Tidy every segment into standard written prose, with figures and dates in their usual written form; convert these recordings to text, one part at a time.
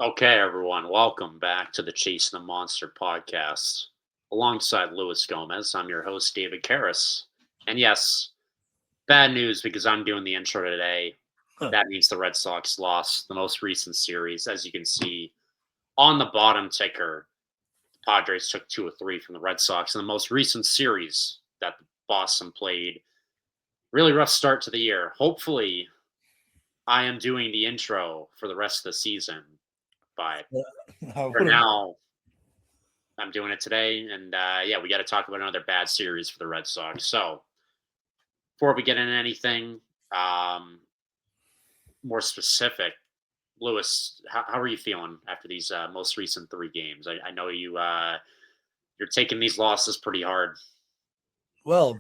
Okay, everyone, welcome back to the Chasing the Monster podcast. Alongside Luis Gomez, I'm your host, David Karras. And yes, bad news because I'm doing the intro today. Huh. That means the Red Sox lost the most recent series. As you can see on the bottom ticker, the Padres took 2 or 3 from the Red Sox in the most recent series that Boston played. Really rough start to the year. Hopefully, I am doing the intro for the rest of the season. But I for wouldn't. now, I'm doing it today, and yeah, we got to talk about another bad series for the Red Sox. So before we get into anything um, more specific, Lewis, how are you feeling after these most recent 3 games? I know you're taking these losses pretty hard. Well,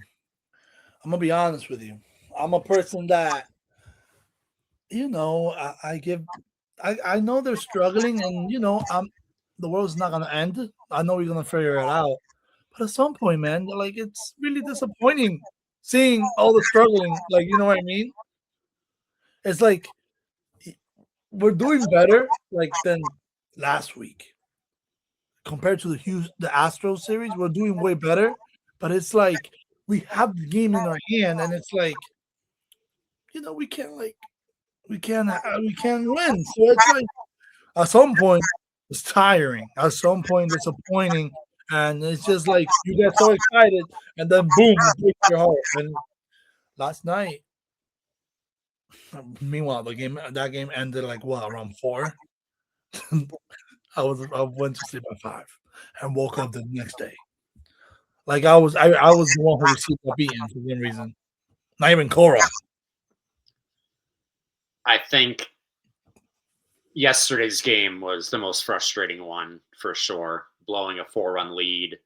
I'm gonna be honest with you. I'm a person that I give. I know they're struggling, and the world's not gonna end. I know we're gonna figure it out, but at some point, man, like it's really disappointing seeing all the struggling. Like you know what I mean? It's like we're doing better like than last week compared to the Astros series. We're doing way better, but it's like we have the game in our hand, and it's like we can't we can't win. So it's like at some point it's tiring. At some point disappointing, and it's just like you get so excited, and then boom, it breaks your heart. And last night, meanwhile, that game ended like what around 4. I went to sleep at 5 and woke up the next day. Like I was the one who received that beating for some reason. Not even Cora. I think yesterday's game was the most frustrating one for sure. Blowing a 4-run lead,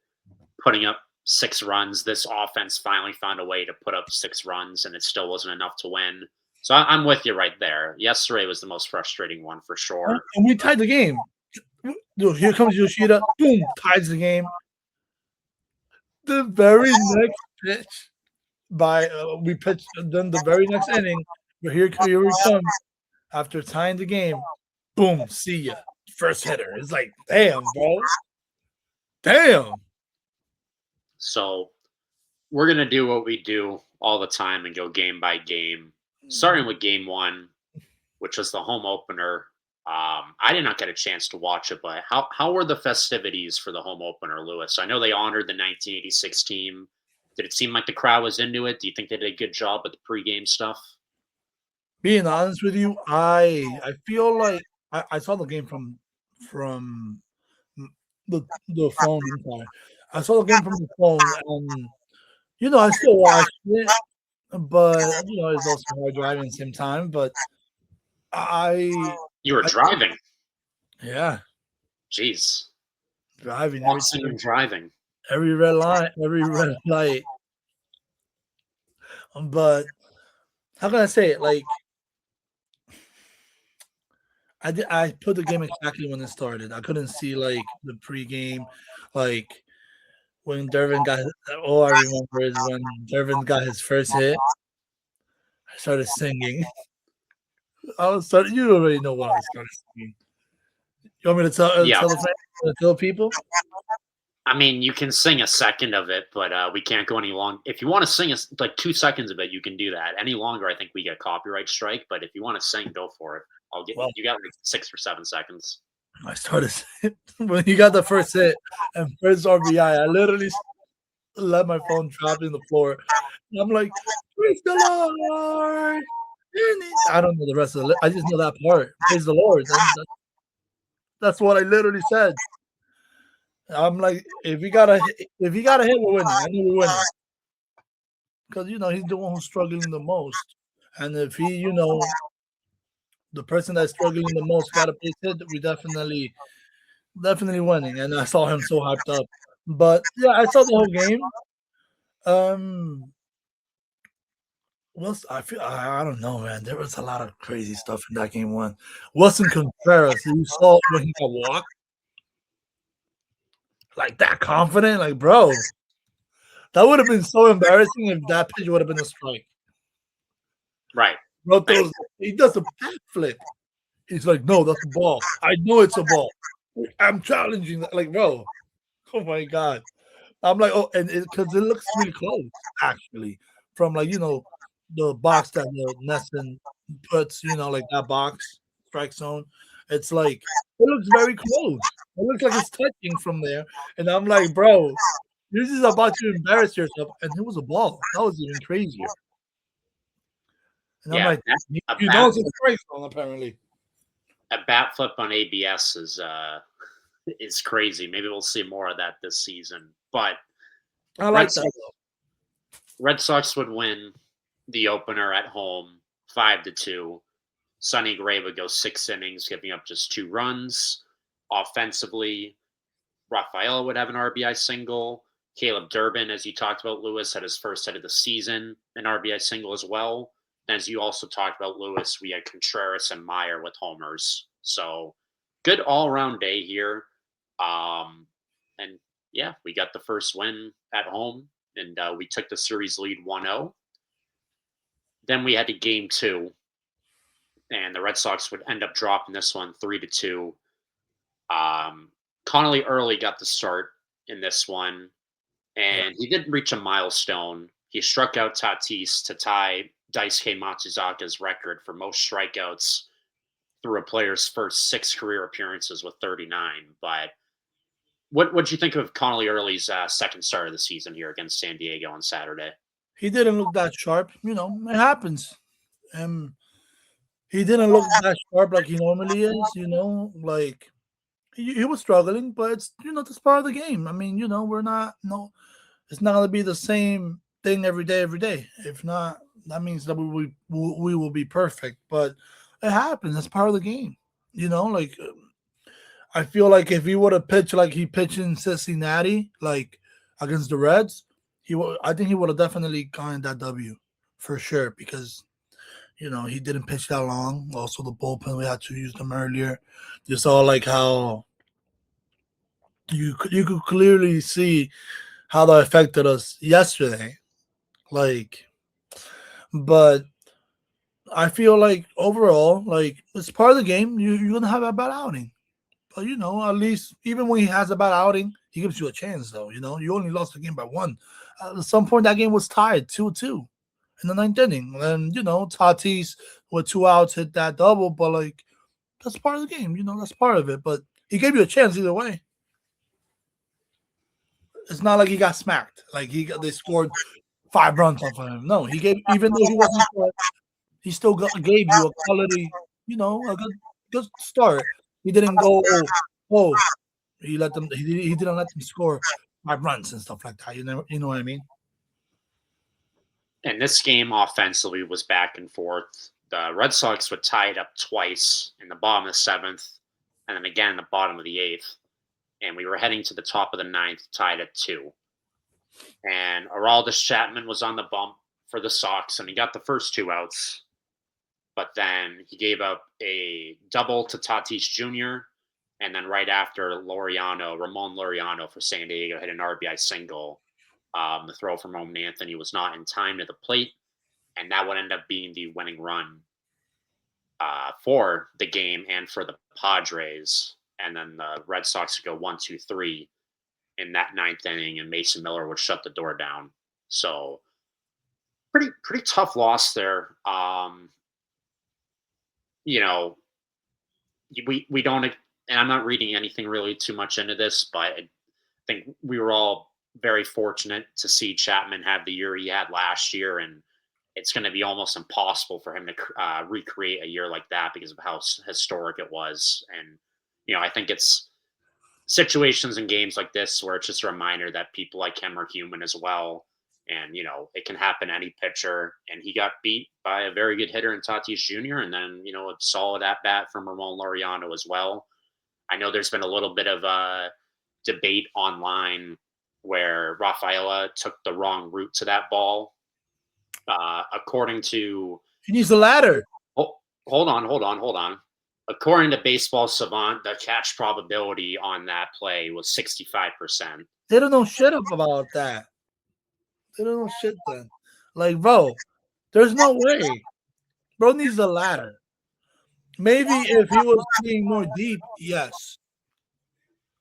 putting up 6 runs. This offense finally found a way to put up 6 runs, and it still wasn't enough to win. So I'm with you right there. Yesterday was the most frustrating one for sure. And we tied the game. Dude, here comes Yoshida. Boom, ties the game. The very next pitch we pitched. Then the very next inning, but here we come after tying the game. Boom, see ya. First hitter. It's like, damn, bro. Damn. So we're gonna do what we do all the time and go game by game. Starting with game one, which was the home opener. I did not get a chance to watch it, but how were the festivities for the home opener, Lewis? I know they honored the 1986 team. Did it seem like the crowd was into it? Do you think they did a good job with the pregame stuff? Being honest with you, I feel like I saw the game from the phone. I'm sorry. I saw the game from the phone, and I still watched it, but it's also hard driving at the same time. But I, You were I driving. yeah, Jeez. driving every Watching time, and driving. every red line, every red light. But how can I say it? Like I put the game exactly when it started. I couldn't see like the pregame, like when Dervin got. All I remember is when Dervin got his first hit. I started singing. I was started. You already know what I started singing. You want me to Yeah. tell people? I mean, you can sing a second of it, but we can't go any long. If you want to sing like 2 seconds of it, you can do that. Any longer, I think we get copyright strike. But if you want to sing, go for it. I'll get Well, you got like 6 or 7 seconds. I started when he got the first hit and first RBI. I literally let my phone drop in the floor. And I'm like, praise the Lord. I don't know the rest of the. I just know that part. Praise the Lord. And that's what I literally said. I'm like, if he got a hit, we're winning. I know we're winning because he's the one who's struggling the most. And if he, the person that's struggling the most got a base hit, we definitely winning. And I saw him so hyped up. But yeah, I saw the whole game. Um, I feel I don't know, man. There was a lot of crazy stuff in that game one. Wilson Contreras, you saw when he got walked, like that confident, like bro, that would have been so embarrassing if that pitch would have been a strike. Right. Bro, he does a backflip. He's like, no, that's a ball. I know it's a ball. I'm challenging that. Like, bro, oh my god. I'm like, oh, and because it looks really close, actually, from like the box that the Nesson puts, like that box strike zone. It's like it looks very close. It looks like it's touching from there, and I'm like, bro, this is about to embarrass yourself. And it was a ball. That was even crazier. And I'm Yeah, like, a you know, bat it's a strike zone apparently. a bat flip on ABS is crazy. Maybe we'll see more of that this season. But I Red like that Sox though. Red Sox would win the opener at home 5-2. Sonny Gray would go 6 innings, giving up just 2 runs. Offensively, Rafaela would have an RBI single. Caleb Durbin, as you talked about, Lewis had his first hit of the season, an RBI single as well. And as you also talked about, Lewis, we had Contreras and Meyer with homers. So good all around day here. And yeah, we got the first win at home, and we took the series lead 1-0. Then we had a game two, and the Red Sox would end up dropping this one 3-2. Connolly early got the start in this one, Yeah. and he did reach a milestone. He struck out Tatis to tie Daisuke Matsuzaka's record for most strikeouts through a player's first 6 career appearances with 39. But what'd you think of Connolly Early's second start of the season here against San Diego on Saturday? He didn't look that sharp. It happens. And he didn't look that sharp like he normally is. Like he was struggling, but it's that's part of the game. I mean, we're not no, it's not gonna be the same thing every day, every day. If not, that means that we will be perfect. But it happens. That's part of the game. Like I feel like if he would have pitched like he pitched in Cincinnati, like against the Reds, I think he would have definitely gotten that W for sure because he didn't pitch that long. Also, the bullpen we had to use them earlier. You saw like how you could clearly see how that affected us yesterday. Like, but I feel like overall, like it's part of the game. You're gonna have a bad outing. But at least even when he has a bad outing, he gives you a chance. Though you only lost the game by one. At some point, that game was tied 2-2 in the ninth inning, and Tatis with 2 outs hit that double. But like that's part of the game. That's part of it. But he gave you a chance either way. It's not like he got smacked. Like they scored 5 runs off of him. No, he gave even though he wasn't good, he still gave you a quality, a good start. He didn't go oh he let them. He didn't let them score 5 runs and stuff like that. You know what I mean? And this game offensively was back and forth. The Red Sox would tie it up twice in the bottom of the seventh, and then again in the bottom of the eighth. And we were heading to the top of the ninth, tied at 2. And Aroldis Chapman was on the bump for the Sox, and he got the first 2 outs. But then he gave up a double to Tatis Jr., and then right after, Ramon Laureano for San Diego hit an RBI single. The throw from Roman Anthony was not in time to the plate, and that would end up being the winning run for the game and for the Padres. And then the Red Sox would go 1-2-3 in that ninth inning, and Mason Miller would shut the door down. So pretty tough loss there. You know, we don't, and I'm not reading anything really too much into this, but I think we were all very fortunate to see Chapman have the year he had last year, and it's going to be almost impossible for him to recreate a year like that because of how historic it was. And I think it's situations in games like this where it's just a reminder that people like him are human as well. And, it can happen to any pitcher. And he got beat by a very good hitter in Tatis Jr. And then, a solid at bat from Ramon Laureano as well. I know there's been a little bit of a debate online where Rafaela took the wrong route to that ball. According to He needs a ladder. hold on. According to Baseball Savant, the catch probability on that play was 65%. They don't know shit about that. They don't know shit then. Like, bro, there's no way. Bro needs a ladder. Maybe if he was playing more deep, yes,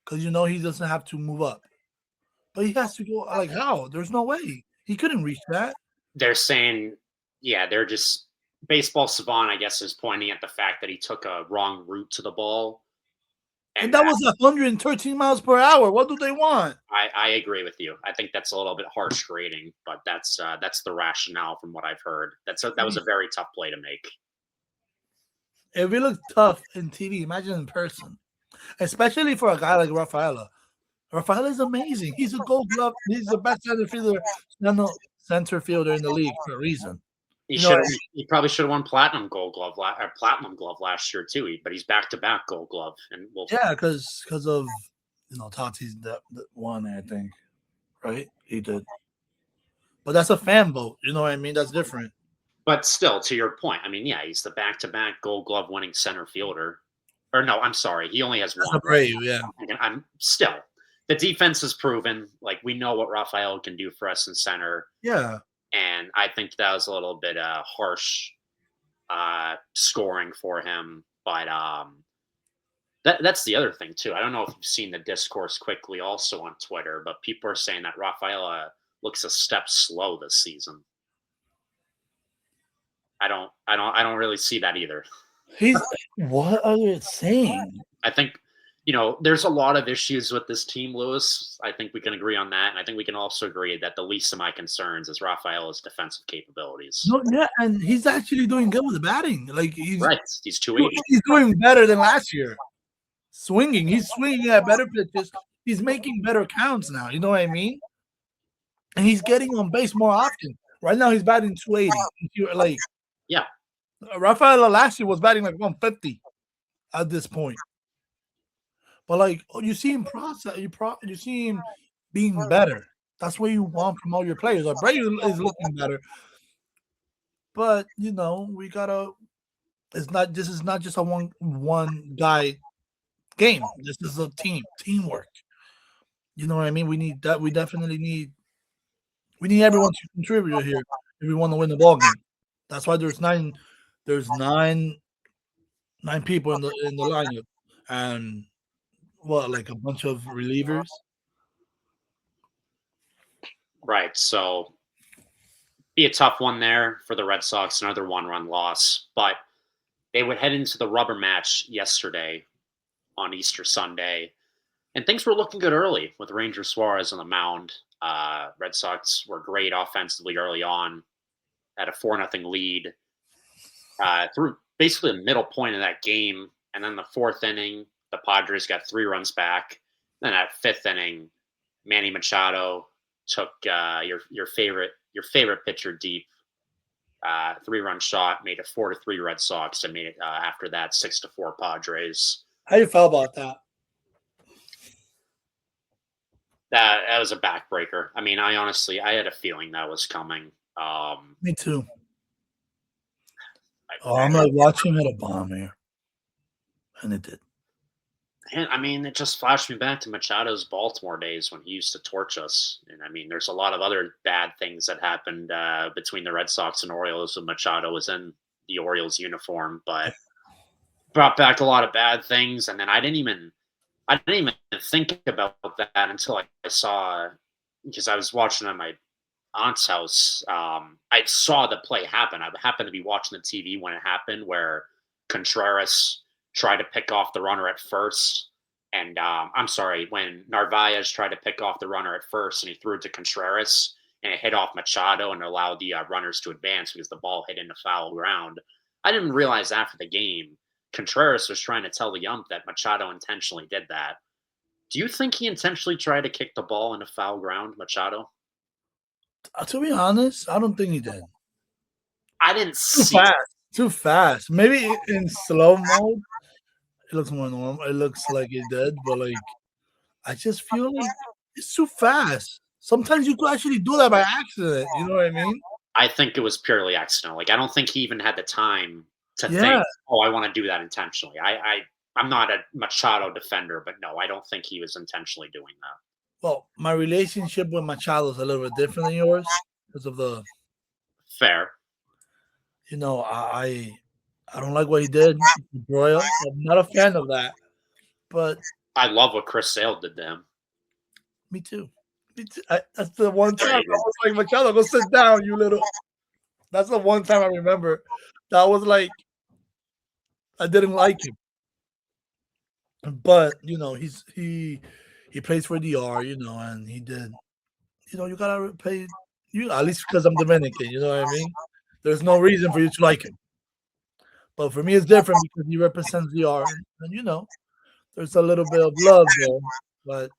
because he doesn't have to move up, but he has to go like how? There's no way he couldn't reach that, They're saying, yeah, they're just baseball savant, I guess, is pointing at the fact that he took a wrong route to the ball, and and that was 113 miles per hour. What do they want? I agree with you. I think that's a little bit harsh grading, but that's the rationale from what I've heard. That was a very tough play to make. If it looked tough in TV, imagine in person, especially for a guy like Rafaela. Rafaela is amazing. He's a Gold Glove. He's the best center fielder in the league for a reason. He You know what should I have. mean? He probably should have won platinum gold glove or platinum glove last year too. But he's back to back gold glove, and well, Yeah, because of Tati's that one, I think, right? He did, but that's a fan vote. You know what I mean? That's different. but still, to your point, I mean, yeah, he's the back to back gold glove winning center fielder. Or no, I'm sorry, he only has That's one. a brave, yeah. I'm still the defense is proven. Like we know what Rafael can do for us in center, Yeah. and I think that was a little bit harsh scoring for him. But that's the other thing too. I don't know if you've seen the discourse quickly also on Twitter, but people are saying that Rafaela looks a step slow this season. I don't really see that either. He's what are they saying? I think there's a lot of issues with this team, Lewis. I think we can agree on that, and I think we can also agree that the least of my concerns is Rafaela's defensive capabilities. No, yeah, and he's actually doing good with the batting. Like Right, he's 280. he's doing better than last year. He's swinging at better pitches. He's making better counts now. You know what I mean? And he's getting on base more often. Right now, he's batting 280. Like Yeah, Rafael last year was batting like 150 at this point. But like, you see him process. You see him being better. That's what you want from all your players. Like Brady is looking better, but we gotta. It's not. This is not just a one guy game. This is a teamwork. You know what I mean? We need that. We definitely need. We need everyone to contribute here if we want to win the ball game. That's why there's nine. There's nine people in the lineup, and what, like a bunch of relievers. right. So be a tough one there for the Red Sox, another one-run loss. But they would head into the rubber match yesterday on Easter Sunday, and things were looking good early with Ranger Suarez on the mound. Red Sox were great offensively early on, had a 4-0 lead through basically the middle point of that game. And then the fourth inning, the Padres got 3 runs back. Then at fifth inning, Manny Machado took your favorite pitcher deep, 3-run shot, made it 4-3 Red Sox, and made it after that 6-4 Padres. How you feel about that? That was a backbreaker. I mean, I had a feeling that was coming. Me too. I'm like watching at a bomb here, and it did. And I mean, it just flashed me back to Machado's Baltimore days when he used to torch us. And I mean, there's a lot of other bad things that happened between the Red Sox and Orioles when Machado was in the Orioles uniform, but brought back a lot of bad things. And then I didn't even think about that until I saw, because I was watching at my aunt's house. I saw the play happen. I happened to be watching the TV when it happened, where Contreras tried to pick off the runner at first. And I'm sorry, when Narvaez tried to pick off the runner at first and he threw it to Contreras and it hit off Machado and allowed the runners to advance because the ball hit into foul ground. I didn't realize after the game, Contreras was trying to tell the ump that Machado intentionally did that. Do you think he intentionally tried to kick the ball into foul ground, Machado? To be honest, I don't think he did. I didn't Too see fast. Too fast. Maybe in slow mode, it looks more normal. It looks like it did, but like I just feel like it's too fast. Sometimes you could actually do that by accident. You know what I mean? I think it was purely accidental. Like I don't think he even had the time to Yeah. think, "Oh, I want to do that intentionally." I'm not a Machado defender, but no, I don't think he was intentionally doing that. Well, my relationship with Machado is a little bit different than yours because of the, Fair. you know, I I don't like what he did to Broyle. I'm not a fan of that, but I love what Chris Sale did to him. me too. Me too. That's the one There time I you go. was like, Machado, go sit down, you little. That's the one time I remember. That was like I didn't like him, but he plays for DR, and he did. You gotta pay you at least because I'm Dominican. You know what I mean? There's no reason for you to like him, but for me it's different because he represents DR, and there's a little bit of love there, but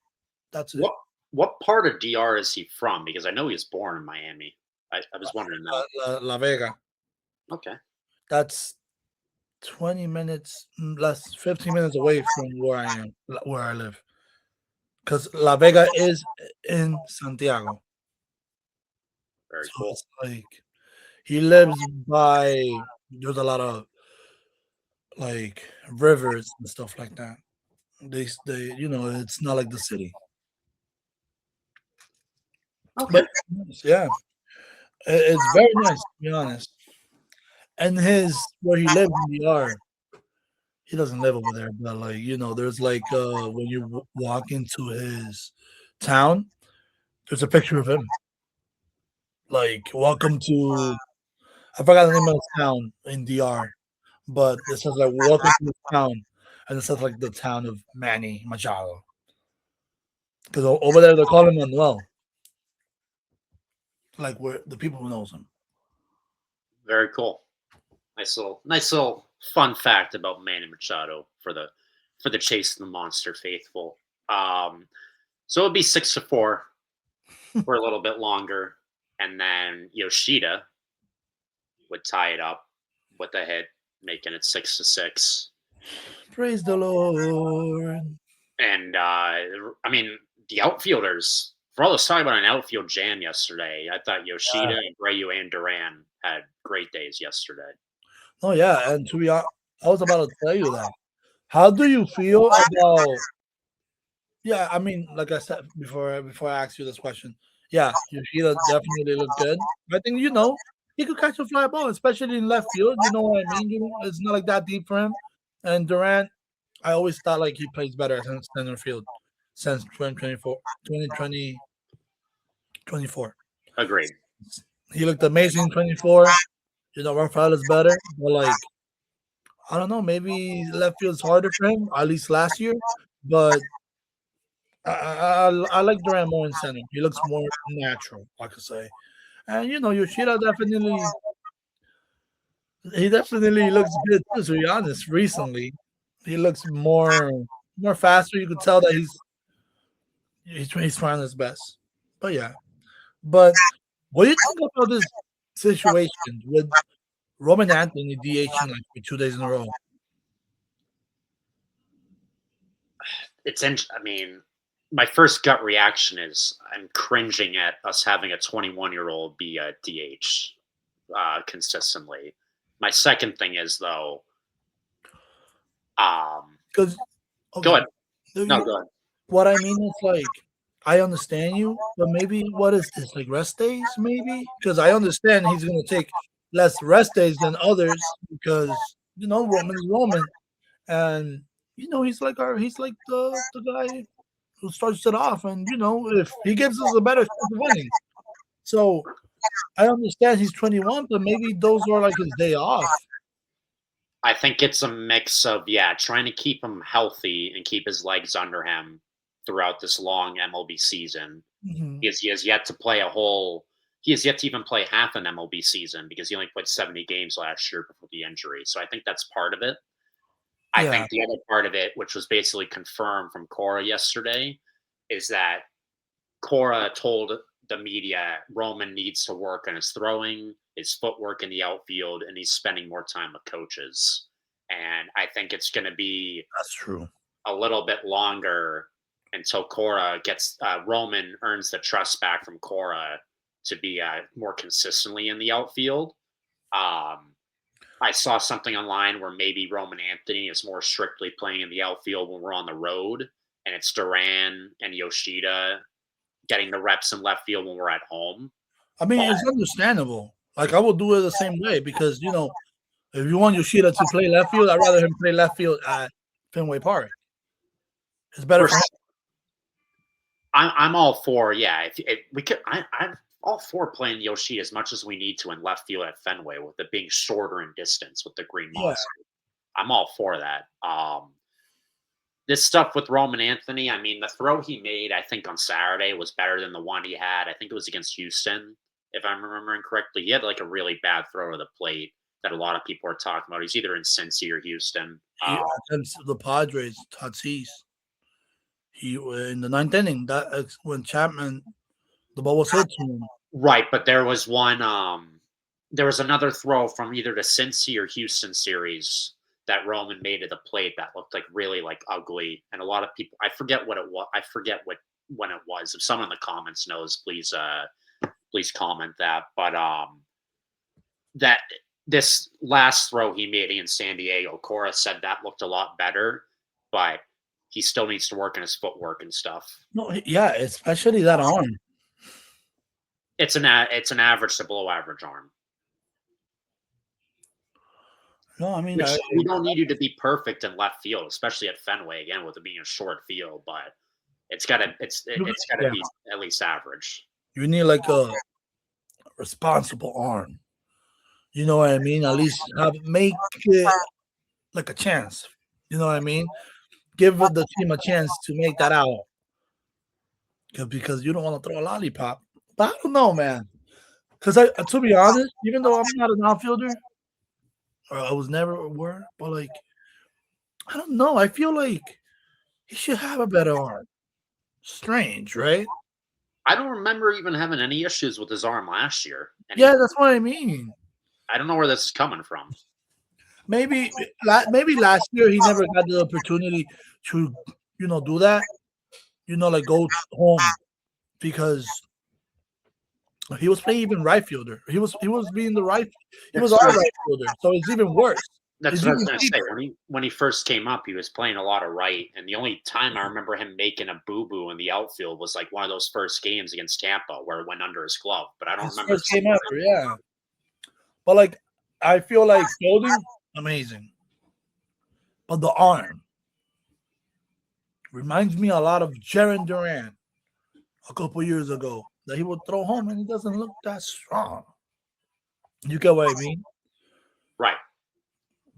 that's it. What part of DR is he from? Because I know he was born in Miami. I was wondering that. La Vega. Okay, That's 20 minutes less, 15 minutes away from where I am, where I live. Because La Vega is in Santiago. very So cool. it's like he lives by, there's a lot of like rivers and stuff like that. It's not like the city. Okay, But yeah, it's very nice to be honest. And where he lives in the R, he doesn't live over there, but like, there's like when you walk into his town, there's a picture of him. Like, welcome to, I forgot the name of the town in DR, but it says like, welcome to the town. And it says like the town of Manny Machado. Because over there, they call him Manuel, like where the people who knows him. very cool. Nice little fun fact about Manny Machado for the Chase the Monster faithful. Um, so it'd be 6-4 for a little bit longer, and then Yoshida would tie it up with a hit, making it 6-6. Praise the Lord. And I mean, the outfielders, for all this talk about an outfield jam yesterday, I thought Yoshida, Yeah. Abreu, and Duran had great days yesterday. Oh, yeah. And to be honest, I was about to tell you that. How do you feel about, yeah, I mean, like I said before I asked you this question, yeah, Yoshida definitely looked good. I think he could catch a fly ball, especially in left field. You know what I mean? It's not like that deep for him. And Durant, I always thought like he plays better at center field since 2024, 2020, 24. Agreed. He looked amazing in 24. Rafael is better, but like I don't know, maybe left field's harder for him, at least last year. But I like Durant more in center. He looks more natural, I could say. And Yoshida definitely looks good too. To be honest, recently he looks more faster. You could tell that he's trying his best. But yeah, but what do you think about this situation with Roman Anthony DHing like for 2 days in a row? I mean, my first gut reaction is I'm cringing at us having a 21-year-old be a DH consistently. My second thing is though, Because go okay, ahead. No, go ahead. what I mean is like I understand you, but maybe what is this like rest days? Maybe because I understand he's gonna take less rest days than others because Roman is Roman, and he's like the guy who starts it off, and if he gives us a better chance of winning. So I understand he's 21, but maybe those are like his day off. I think it's a mix of trying to keep him healthy and keep his legs under him throughout this long MLB season. Mhm. Because he has yet to play a whole. He has yet to even play half an MLB season because he only played 70 games last year before the injury. So I think that's part of it. I Yeah, think the other part of it, which was basically confirmed from Cora yesterday, is that Cora told the media Roman needs to work on his throwing, his footwork in the outfield, and he's spending more time with coaches. And I think it's going to be that's true. a little bit longer until Cora gets Roman earns the trust back from Cora to be more consistently in the outfield. Um, I saw something online where maybe Roman Anthony is more strictly playing in the outfield when we're on the road, and it's Duran and Yoshida getting the reps in left field when we're at home. I But mean, it's understandable. Like I would do it the same way because If you want Yoshida to play left field, I'd rather him play left field at Fenway Park. It's better For for him. I'm all for, yeah. If we could, I'm all for playing Yoshi as much as we need to in left field at Fenway with it being shorter in distance with the green Yeah, monster. I'm all for that. This stuff with Roman Anthony, I mean, the throw he made, I think on Saturday was better than the one he had. I think it was against Houston, if I'm remembering correctly. He had like a really bad throw to the plate that a lot of people are talking about. He's either in Cincy or Houston. against the Padres, Tatis. He in the ninth inning. That's when Chapman the ball was hit to him. Right, but there was another throw from either the Cincy or Houston series that Roman made to the plate that looked like really like ugly, and a lot of people I forget what it was. I forget what when it was. If someone in the comments knows, please comment that. But that this last throw he made in San Diego, Cora said that looked a lot better, but he still needs to work on his footwork and stuff. No, yeah, especially that arm. It's an average to below average arm. No, I mean, Which we don't need you to be perfect in left field, especially at Fenway again with it being a short field. But it's gotta yeah, be at least average. you need like a responsible arm. You know what I mean? At least make it like a chance. You know what I mean? Give the team a chance to make that out. Because you don't want to throw a lollipop. But I don't know, man. Because to be honest, even though I'm not an outfielder, or I was never a word, but like I don't know. I feel like he should have a better arm. Strange, right? I don't remember even having any issues with his arm last year. Yeah, that's what I mean. I don't know where this is coming from. Maybe maybe last year he never got the opportunity to do that. Like go home because he was playing even right fielder. He was being the right. He was That's our what, right fielder, so it's even worse. that's It's what I was even gonna say. deeper. When he first came up, he was playing a lot of right, and the only time I remember him making a boo boo in the outfield was like one of those first games against Tampa where it went under his glove. But I don't His remember first game seeing ever, yeah. But like, I feel like fielding amazing, but the arm reminds me a lot of Jaron Duran a couple years ago that he would throw home and he doesn't look that strong. You get what I mean? right.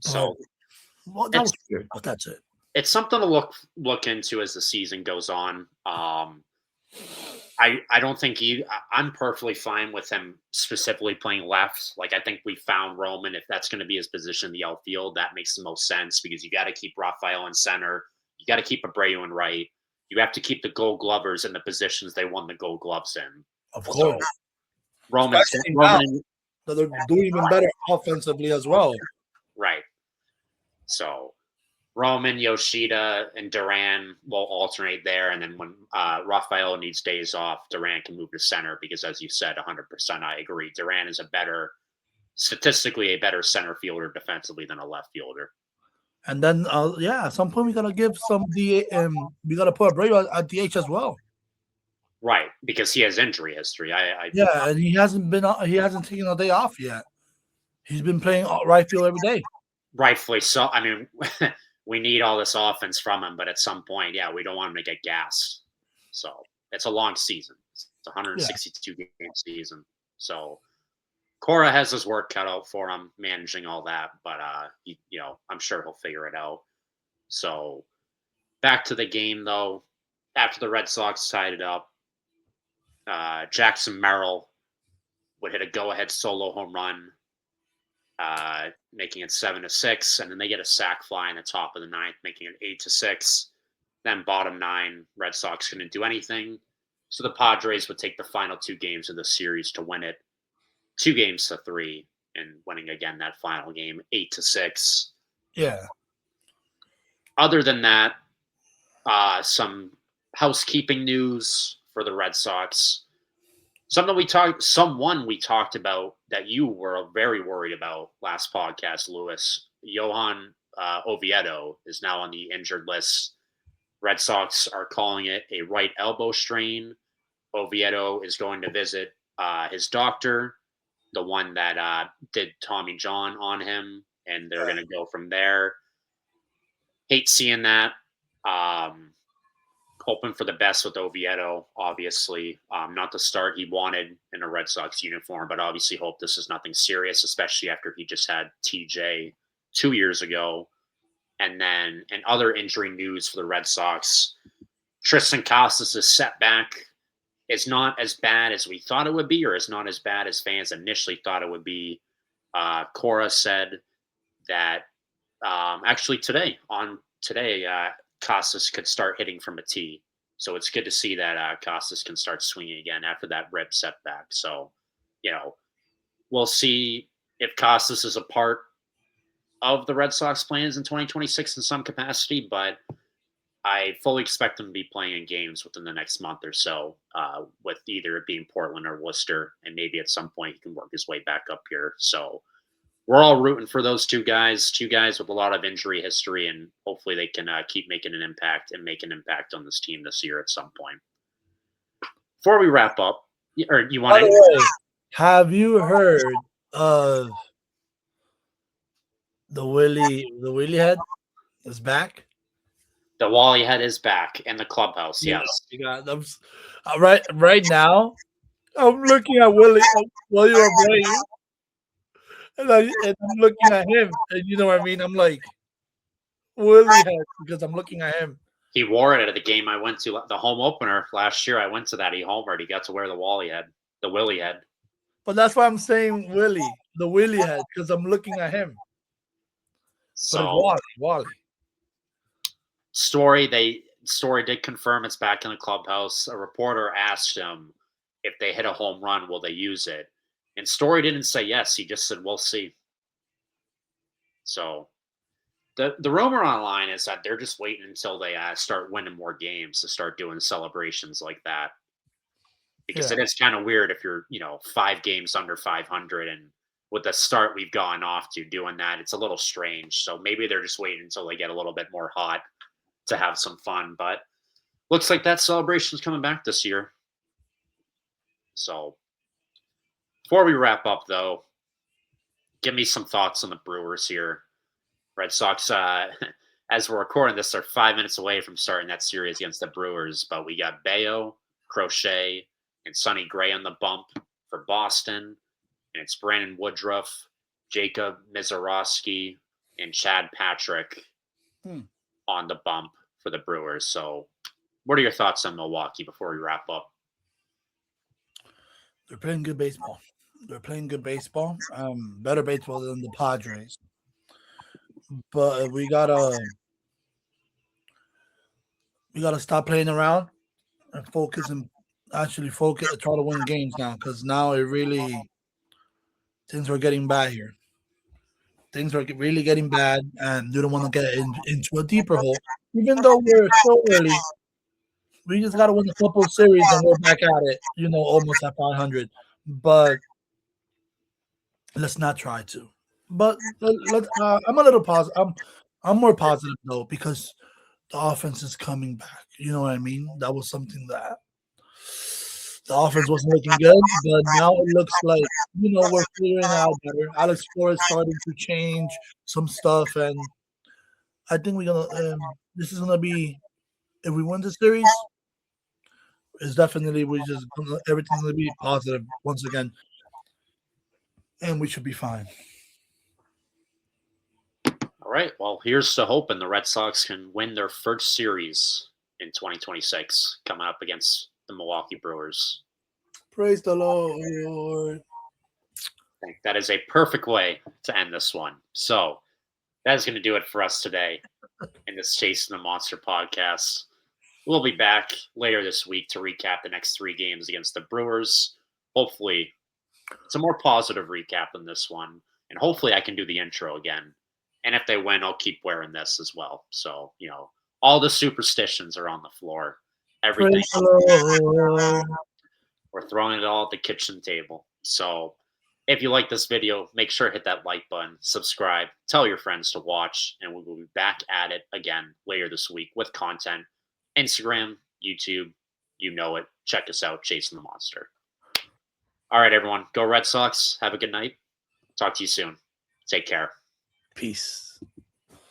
But So well, that it's was weird. But that's it. it's something to look into as the season goes on. I don't think I'm perfectly fine with him specifically playing left. Like I think we found Roman. If that's going to be his position in the outfield, that makes the most sense because you got to keep Rafael in center. You got to keep Abreu in right. You have to keep the Gold Glovers in the positions they won the Gold Gloves in. Of So course, Roman's especially now Roman, that they're doing even better offensively as well. right? So Roman, Yoshida, and Duran will alternate there. And then when Rafael needs days off, Duran can move to center because, as you said, 100%, I agree. Duran is statistically, a better center fielder defensively than a left fielder. And then, yeah, at some point we gotta give some DA, we gotta put Abreu at DH as well. Right, because he has injury history. Yeah, and he hasn't taken a day off yet. He's been playing right field every day. Rightfully so. I mean, we need all this offense from him, but at some point, yeah, we don't want him to get gassed. So it's a long season. It's a Yeah, 162 game season. So Cora has his work cut out for him managing all that, but I'm sure he'll figure it out. So back to the game though. After the Red Sox tied it up, Jackson Merrill would hit a go-ahead solo home run, making it 7-6, and then they get a sac fly in the top of the ninth, making it 8-6. Then bottom nine, Red Sox couldn't do anything, so the Padres would take the final two games of the series to win it 2-3, and winning again that final game 8-6. yeah. Other than that, some housekeeping news for the Red Sox. Someone we talked about that you were very worried about last podcast, Lewis. Johan Oviedo is now on the injured list. Red Sox are calling it a right elbow strain. Oviedo is going to visit his doctor, the one that did Tommy John on him, and they're going to go from there. Hate seeing that. Um, Hoping for the best with Oviedo, obviously. Not the start he wanted in a Red Sox uniform, but obviously hope this is nothing serious, especially after he just had TJ 2 years ago. And then in other injury news for the Red Sox, Tristan Casas' setback is not as bad as we thought it would be, or is not as bad as fans initially thought it would be. Cora said that actually today, Casas could start hitting from a tee. So it's good to see that Casas can start swinging again after that rib setback. So, we'll see if Casas is a part of the Red Sox plans in 2026 in some capacity, but I fully expect him to be playing in games within the next month or so, with either it being Portland or Worcester, and maybe at some point he can work his way back up here. So we're all rooting for those two guys with a lot of injury history, and hopefully they can keep making an impact and make an impact on this team this year at some point. Before we wrap up, or you By want the to? way, have you heard of the Willie head is back? The Wally head is back in the clubhouse. Yeah, Yes, you got them. Right now, I'm looking at Willie while you were playing, and I'm looking at him, and you know what I mean. I'm like Willie head because I'm looking at him. he wore it at the game I went to, the home opener last year. I went to that. He homered. He got to wear the Wally head, the Willie head. But that's why I'm saying Willie, the Willie head, because I'm looking at him. But it's So Wally. Story did confirm it's back in the clubhouse. A reporter asked him if they hit a home run, will they use it? And Story didn't say yes. He just said, we'll see. So the rumor online is that they're just waiting until they start winning more games to start doing celebrations like that. Because Yeah. it is kind of weird if you're, 5 games under 500, and with the start we've gone off to doing that, it's a little strange. So maybe they're just waiting until they get a little bit more hot to have some fun. But looks like that celebration is coming back this year. So before we wrap up, though, give me some thoughts on the Brewers here. Red Sox, as we're recording this, are 5 minutes away from starting that series against the Brewers. But we got Bayo, Crochet, and Sonny Gray on the bump for Boston. And it's Brandon Woodruff, Jacob Mizorowski, and Chad Patrick on the bump for the Brewers. So what are your thoughts on Milwaukee before we wrap up? They're playing good baseball. Better baseball than the Padres. But we gotta stop playing around and focus and actually focus, try to win games now, because now things are getting bad here. Things are really getting bad, and you don't want to get into a deeper hole. Even though we're so early, we just gotta win a couple of series and we're back at it. Almost at 500. But let's not try to. But I'm a little positive. I'm more positive though, because the offense is coming back. You know what I mean? That was something that the offense wasn't looking good, but now it looks like we're figuring it out better. Alex Flores starting to change some stuff, and I think we're gonna. This is gonna be, if we win the series, it's definitely everything's gonna be positive once again, and we should be fine. All right. Well, here's to hoping the Red Sox can win their first series in 2026 coming up against the Milwaukee Brewers. Praise the Lord. I think that is a perfect way to end this one. So that is going to do it for us today in this Chasing the Monster podcast. We'll be back later this week to recap the next 3 games against the Brewers. Hopefully, it's a more positive recap than this one. And hopefully I can do the intro again. And if they win, I'll keep wearing this as well. So, all the superstitions are on the floor. Everything. Praise the Lord. We're throwing it all at the kitchen table. So if you like this video, make sure to hit that like button, subscribe, tell your friends to watch, and we will be back at it again later this week with content. Instagram, YouTube, you know it. Check us out, Chasing the Monster. All right, everyone. Go Red Sox. Have a good night. Talk to you soon. Take care. Peace.